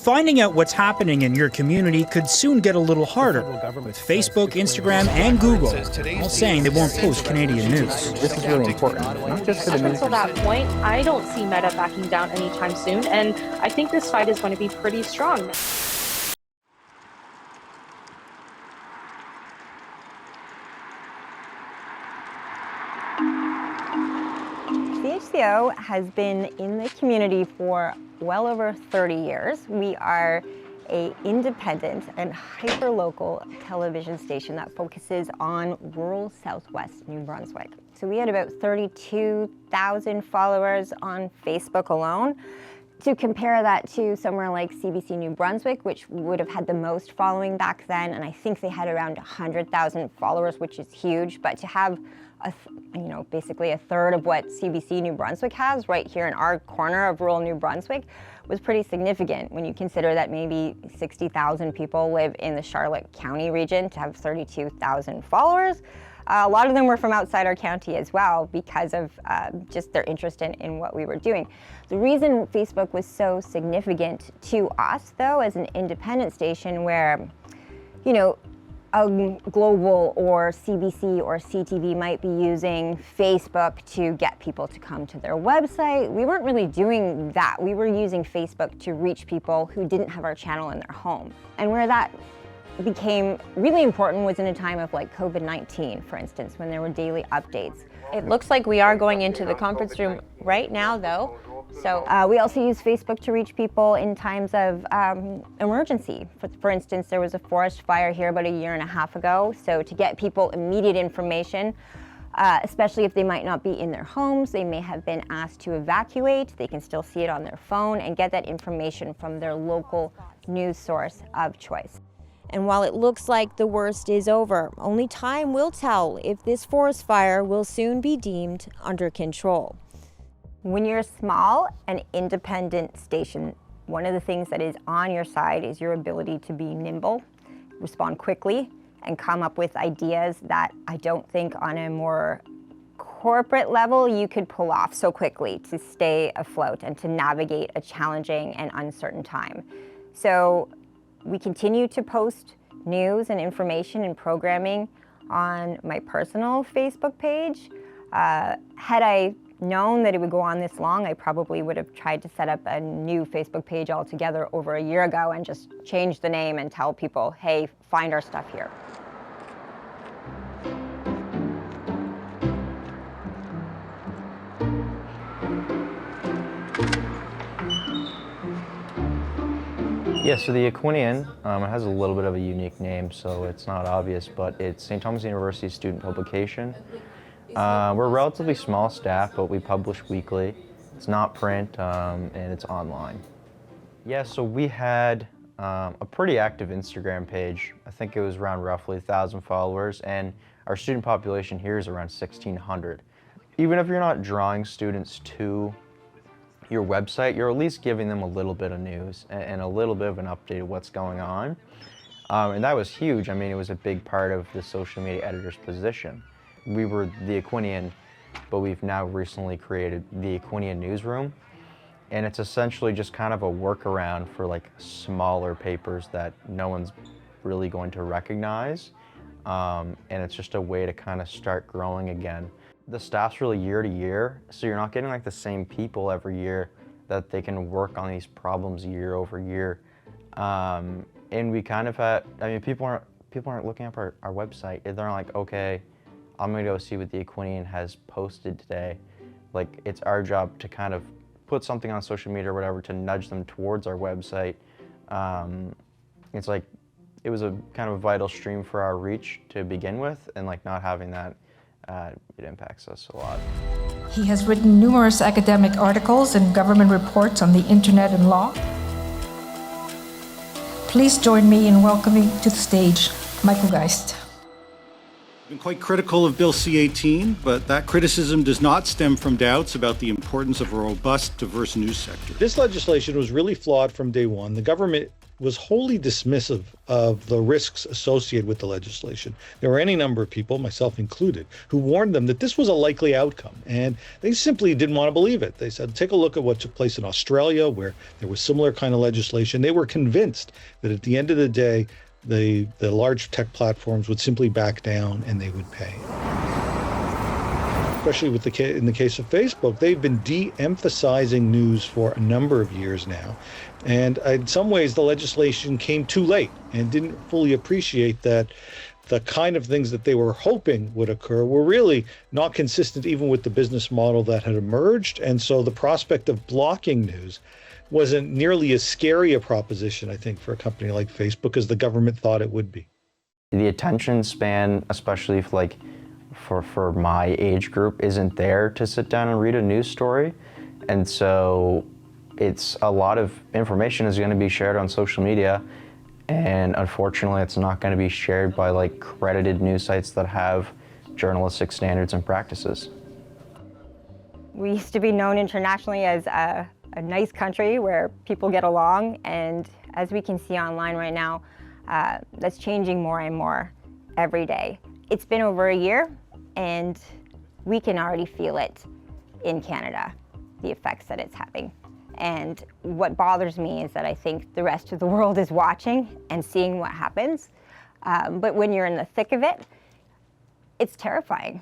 Finding out what's happening in your community could soon get a little harder, with Facebook, Instagram, and Google all saying they won't post Canadian news. This is really important, not just for the news. Until that point, I don't see Meta backing down anytime soon, and I think this fight is going to be pretty strong. CHCO has been in the community for well over 30 years. We are an independent and hyper-local television station that focuses on rural southwest New Brunswick. So we had about 32,000 followers on Facebook alone. To compare that to somewhere like CBC New Brunswick, which would have had the most following back then, and I think they had around 100,000 followers, which is huge. But to have basically a third of what CBC New Brunswick has right here in our corner of rural New Brunswick was pretty significant when you consider that maybe 60,000 people live in the Charlotte County region. To have 32,000 followers, a lot of them were from outside our county as well because of just their interest in what we were doing. The reason Facebook was so significant to us, though, as an independent station where, a Global or CBC or CTV might be using Facebook to get people to come to their website. We weren't really doing that. We were using Facebook to reach people who didn't have our channel in their home. And where that became really important was in a time of like COVID-19, for instance, when there were daily updates. It looks like we are going into the conference room right now, though. So we also use Facebook to reach people in times of emergency. For instance, there was a forest fire here about a year and a half ago. So to get people immediate information, especially if they might not be in their homes, they may have been asked to evacuate. They can still see it on their phone and get that information from their local news source of choice. And while it looks like the worst is over, only time will tell if this forest fire will soon be deemed under control. When you're a small and independent station, one of the things that is on your side is your ability to be nimble, respond quickly, and come up with ideas that I don't think on a more corporate level you could pull off so quickly to stay afloat and to navigate a challenging and uncertain time. So we continue to post news and information and programming on my personal Facebook page. Had I known that it would go on this long, I probably would have tried to set up a new Facebook page altogether over a year ago and just change the name and tell people, hey, find our stuff here. Yeah, so the Equinian, it has a little bit of a unique name, so it's not obvious, but it's St. Thomas University student publication. We're a relatively small staff, but we publish weekly. It's not print, and it's online. Yeah, so we had a pretty active Instagram page. I think it was around roughly 1,000 followers, and our student population here is around 1,600. Even if you're not drawing students to your website, you're at least giving them a little bit of news and a little bit of an update of what's going on. And that was huge. I mean, it was a big part of the social media editor's position. We were the Equinian, but we've now recently created the Equinian newsroom. And it's essentially just kind of a workaround for like smaller papers that no one's really going to recognize. And it's just a way to kind of start growing again. The staff's really year to year, so you're not getting like the same people every year that they can work on these problems year over year. And we kind of had, I mean, people aren't looking up our website. They're like, okay, I'm gonna go see what the Equinian has posted today. Like, it's our job to kind of put something on social media or whatever to nudge them towards our website. It's like, it was a kind of a vital stream for our reach to begin with, and like not having that, it impacts us a lot. He has written numerous academic articles and government reports on the internet and law. Please join me in welcoming to the stage Michael Geist. Been quite critical of Bill C-18, but that criticism does not stem from doubts about the importance of a robust, diverse news sector. This legislation was really flawed from day one. The government was wholly dismissive of the risks associated with the legislation. There were any number of people, myself included, who warned them that this was a likely outcome, and they simply didn't want to believe it. They said, take a look at what took place in Australia, where there was similar kind of legislation. They were convinced that at the end of the day, the large tech platforms would simply back down and they would pay. Especially in the case of Facebook, they've been de-emphasizing news for a number of years now. And in some ways, the legislation came too late and didn't fully appreciate that the kind of things that they were hoping would occur were really not consistent even with the business model that had emerged. And so the prospect of blocking news wasn't nearly as scary a proposition, I think, for a company like Facebook as the government thought it would be. The attention span, especially for my age group, isn't there to sit down and read a news story. And so it's a lot of information is going to be shared on social media, and unfortunately it's not going to be shared by like credited news sites that have journalistic standards and practices. We used to be known internationally as a nice country where people get along, and as we can see online right now, that's changing more and more every day. It's been over a year, and we can already feel it in Canada, the effects that it's having. And what bothers me is that I think the rest of the world is watching and seeing what happens. But when you're in the thick of it, it's terrifying.